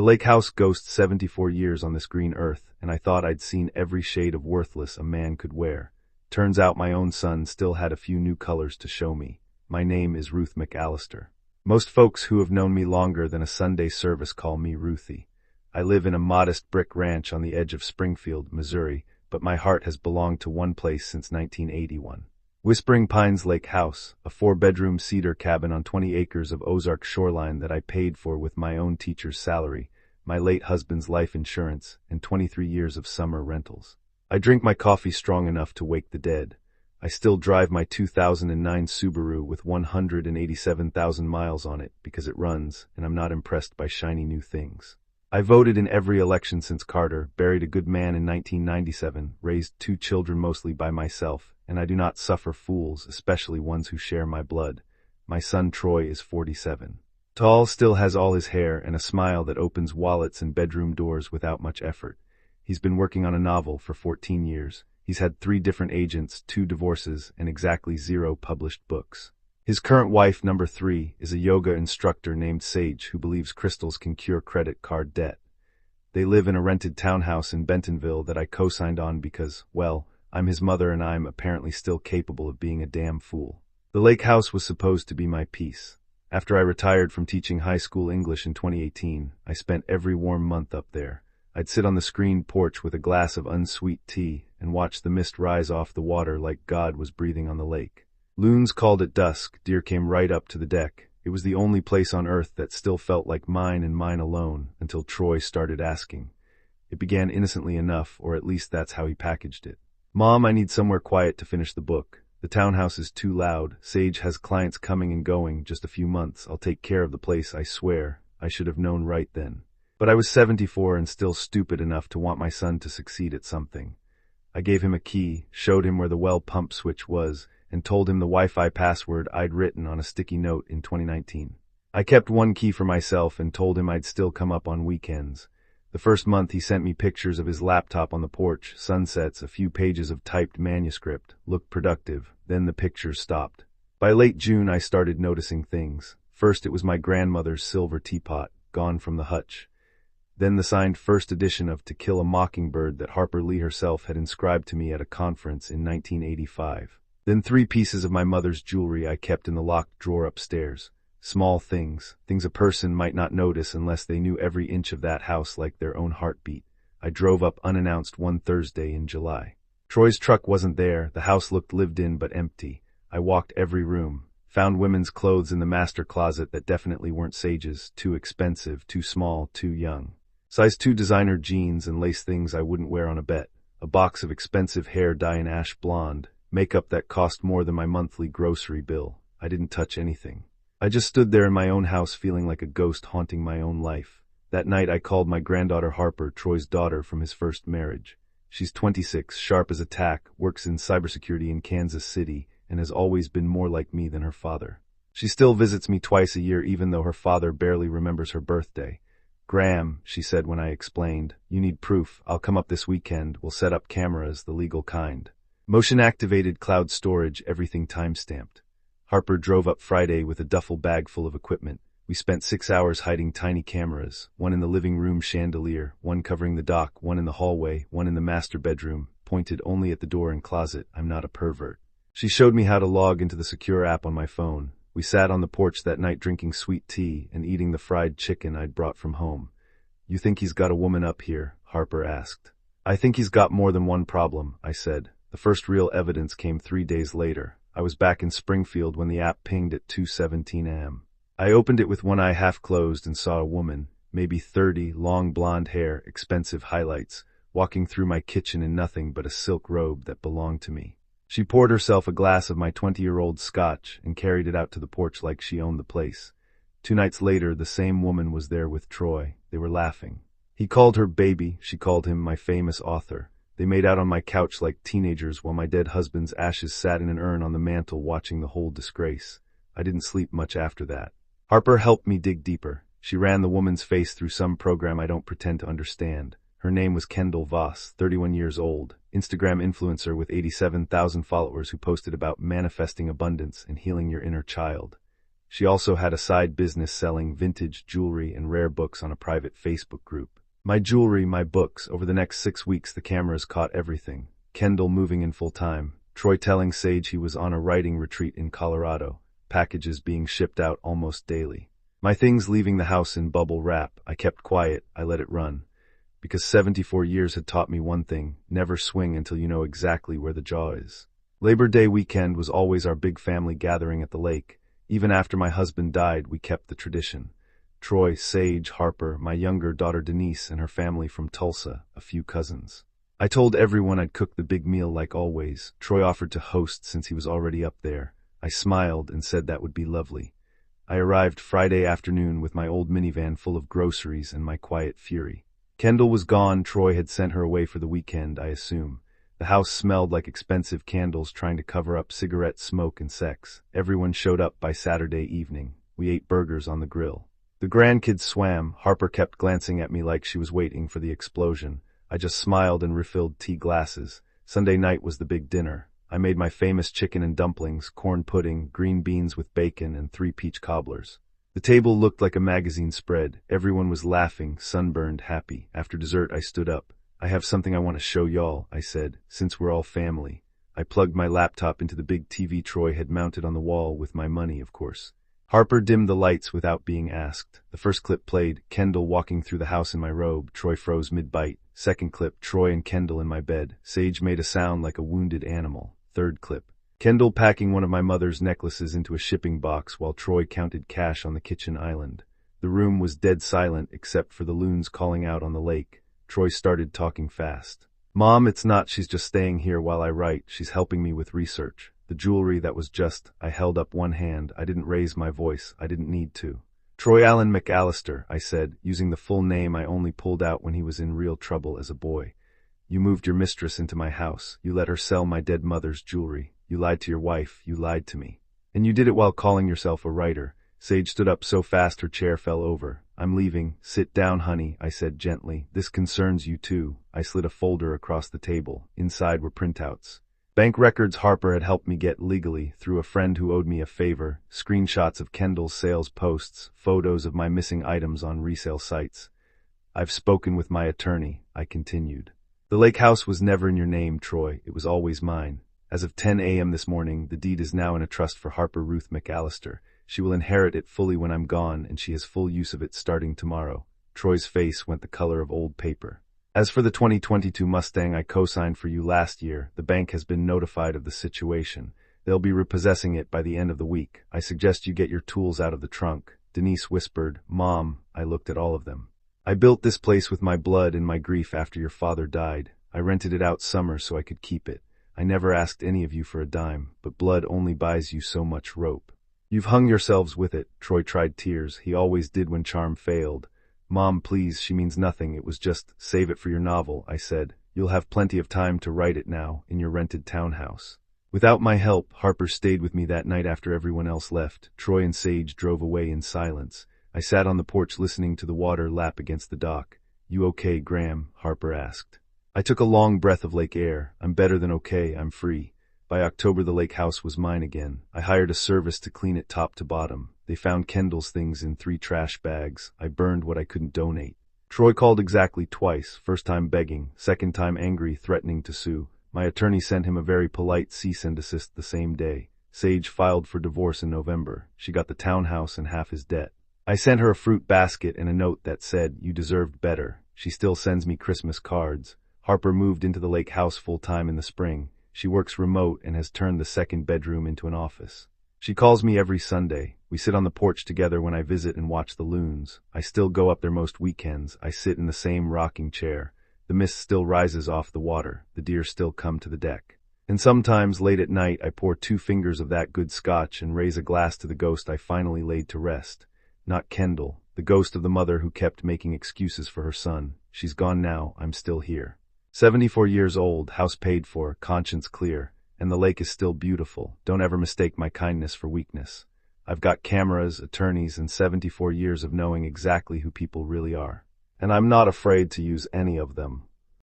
The lake house ghosts 74 years on this green earth, and I thought I'd seen every shade of worthless a man could wear. Turns out my own son still had a few new colors to show me. My name is Ruth McAllister. Most folks who have known me longer than a Sunday service call me Ruthie. I live in a modest brick ranch on the edge of Springfield, Missouri, but my heart has belonged to one place since 1981. Whispering Pines Lake House, a 4-bedroom cedar cabin on 20 acres of Ozark shoreline that I paid for with my own teacher's salary, my late husband's life insurance, and 23 years of summer rentals. I drink my coffee strong enough to wake the dead. I still drive my 2009 Subaru with 187,000 miles on it because it runs, and I'm not impressed by shiny new things. I voted in every election since Carter, buried a good man in 1997, raised 2 children mostly by myself, and I do not suffer fools, especially ones who share my blood. My son Troy is 47. Tall, still has all his hair and a smile that opens wallets and bedroom doors without much effort. He's been working on a novel for 14 years. He's had 3 different agents, 2 divorces, and exactly 0 published books. His current wife, number 3, is a yoga instructor named Sage who believes crystals can cure credit card debt. They live in a rented townhouse in Bentonville that I co-signed on because, well, I'm his mother and I'm apparently still capable of being a damn fool. The lake house was supposed to be my peace. After I retired from teaching high school English in 2018, I spent every warm month up there. I'd sit on the screened porch with a glass of unsweet tea and watch the mist rise off the water like God was breathing on the lake. Loons called at dusk, deer came right up to the deck. It was the only place on earth that still felt like mine and mine alone until Troy started asking. It began innocently enough, or at least that's how he packaged it. Mom, I need somewhere quiet to finish the book. The townhouse is too loud. Sage has clients coming and going, just a few months. I'll take care of the place, I swear. I should have known right then. But I was 74 and still stupid enough to want my son to succeed at something. I gave him a key, showed him where the well pump switch was, and told him the Wi-Fi password I'd written on a sticky note in 2019. I kept one key for myself and told him I'd still come up on weekends. The first month he sent me pictures of his laptop on the porch, sunsets, a few pages of typed manuscript, looked productive, then the pictures stopped. By late June I started noticing things. First it was my grandmother's silver teapot, gone from the hutch. Then the signed first edition of To Kill a Mockingbird that Harper Lee herself had inscribed to me at a conference in 1985. Then 3 pieces of my mother's jewelry I kept in the locked drawer upstairs. Small things a person might not notice unless they knew every inch of that house like their own heartbeat. I drove up unannounced one Thursday in July. Troy's truck wasn't there, the house looked lived in but empty. I walked every room, found women's clothes in the master closet that definitely weren't Sage's, too expensive, too small, too young. Size 2 designer jeans and lace things I wouldn't wear on a bet, a box of expensive hair dye in ash blonde, makeup that cost more than my monthly grocery bill. I didn't touch anything. I just stood there in my own house feeling like a ghost haunting my own life. That night I called my granddaughter Harper, Troy's daughter from his first marriage. She's 26, sharp as a tack, works in cybersecurity in Kansas City, and has always been more like me than her father. She still visits me twice a year even though her father barely remembers her birthday. Graham, she said when I explained, you need proof. I'll come up this weekend. We'll set up cameras, the legal kind. Motion-activated cloud storage, everything time-stamped. Harper drove up Friday with a duffel bag full of equipment. We spent 6 hours hiding tiny cameras, one in the living room chandelier, one covering the dock, one in the hallway, one in the master bedroom, pointed only at the door and closet. I'm not a pervert. She showed me how to log into the secure app on my phone. We sat on the porch that night drinking sweet tea and eating the fried chicken I'd brought from home. You think he's got a woman up here? Harper asked. I think he's got more than one problem, I said. The first real evidence came 3 days later. I was back in Springfield when the app pinged at 2:17 a.m. I opened it with one eye half closed and saw a woman, maybe 30, long blonde hair, expensive highlights, walking through my kitchen in nothing but a silk robe that belonged to me. She poured herself a glass of my 20-year-old scotch and carried it out to the porch like she owned the place. 2 nights later, the same woman was there with Troy. They were laughing. He called her baby, she called him my famous author. They made out on my couch like teenagers while my dead husband's ashes sat in an urn on the mantel watching the whole disgrace. I didn't sleep much after that. Harper helped me dig deeper. She ran the woman's face through some program I don't pretend to understand. Her name was Kendall Voss, 31 years old, Instagram influencer with 87,000 followers who posted about manifesting abundance and healing your inner child. She also had a side business selling vintage jewelry and rare books on a private Facebook group. My jewelry, my books. Over the next 6 weeks, the cameras caught everything. Kendall moving in full time. Troy telling Sage he was on a writing retreat in Colorado. Packages being shipped out almost daily. My things leaving the house in bubble wrap. I kept quiet. I let it run. Because 74 years had taught me one thing: never swing until you know exactly where the jaw is. Labor Day weekend was always our big family gathering at the lake. Even after my husband died, we kept the tradition. Troy, Sage, Harper, my younger daughter Denise and her family from Tulsa, a few cousins. I told everyone I'd cook the big meal like always. Troy offered to host since he was already up there. I smiled and said that would be lovely. I arrived Friday afternoon with my old minivan full of groceries and my quiet fury. Kendall was gone. Troy had sent her away for the weekend, I assume. The house smelled like expensive candles trying to cover up cigarette smoke and sex. Everyone showed up by Saturday evening. We ate burgers on the grill. The grandkids swam. Harper kept glancing at me like she was waiting for the explosion. I just smiled and refilled tea glasses. Sunday night was the big dinner. I made my famous chicken and dumplings, corn pudding, green beans with bacon, and 3 peach cobblers. The table looked like a magazine spread. Everyone was laughing, sunburned, happy. After dessert, I stood up. "I have something I want to show y'all," I said, "since we're all family." I plugged my laptop into the big TV Troy had mounted on the wall with my money, of course. Harper dimmed the lights without being asked. The first clip played, Kendall walking through the house in my robe. Troy froze mid-bite. Second clip, Troy and Kendall in my bed. Sage made a sound like a wounded animal. Third clip, Kendall packing one of my mother's necklaces into a shipping box while Troy counted cash on the kitchen island. The room was dead silent except for the loons calling out on the lake. Troy started talking fast. "Mom, it's not she's just staying here while I write. She's helping me with research. The jewelry that was just..." I held up one hand. I didn't raise my voice. I didn't need to. "Troy Allen McAllister," I said, using the full name I only pulled out when he was in real trouble as a boy. "You moved your mistress into my house. You let her sell my dead mother's jewelry. You lied to your wife. You lied to me. And you did it while calling yourself a writer." Sage stood up so fast her chair fell over. "I'm leaving. Sit down, honey," I said gently. "This concerns you too." I slid a folder across the table. Inside were printouts. Bank records Harper had helped me get legally through a friend who owed me a favor, screenshots of Kendall's sales posts, photos of my missing items on resale sites. "I've spoken with my attorney," I continued. "The lake house was never in your name, Troy. It was always mine. As of 10 a.m. this morning, the deed is now in a trust for Harper Ruth McAllister. She will inherit it fully when I'm gone, and she has full use of it starting tomorrow." Troy's face went the color of old paper. "As for the 2022 Mustang I co-signed for you last year, the bank has been notified of the situation. They'll be repossessing it by the end of the week. I suggest you get your tools out of the trunk." Denise whispered, "Mom." I looked at all of them. "I built this place with my blood and my grief after your father died. I rented it out summer so I could keep it. I never asked any of you for a dime, but blood only buys you so much rope. You've hung yourselves with it." Troy tried tears. He always did when charm failed. "Mom, please, she means nothing. It was just..." "Save it for your novel," I said. "You'll have plenty of time to write it now, in your rented townhouse." Without my help, Harper stayed with me that night after everyone else left. Troy and Sage drove away in silence. I sat on the porch listening to the water lap against the dock. "You okay, Graham?" Harper asked. I took a long breath of lake air. "I'm better than okay. I'm free." By October, the lake house was mine again. I hired a service to clean it top to bottom. They found Kendall's things in 3 trash bags. I burned what I couldn't donate. Troy called exactly twice, first time begging, second time angry, threatening to sue. My attorney sent him a very polite cease and desist the same day. Sage filed for divorce in November. She got the townhouse and half his debt. I sent her a fruit basket and a note that said, "You deserved better." She still sends me Christmas cards. Harper moved into the lake house full-time in the spring. She works remote and has turned the second bedroom into an office. She calls me every Sunday. We sit on the porch together when I visit and watch the loons. I still go up there most weekends. I sit in the same rocking chair. The mist still rises off the water. The deer still come to the deck. And sometimes, late at night, I pour 2 fingers of that good scotch and raise a glass to the ghost I finally laid to rest. Not Kendall, the ghost of the mother who kept making excuses for her son. She's gone now. I'm still here. 74 years old, house paid for, conscience clear, and the lake is still beautiful. Don't ever mistake my kindness for weakness. I've got cameras, attorneys, and 74 years of knowing exactly who people really are. And I'm not afraid to use any of them.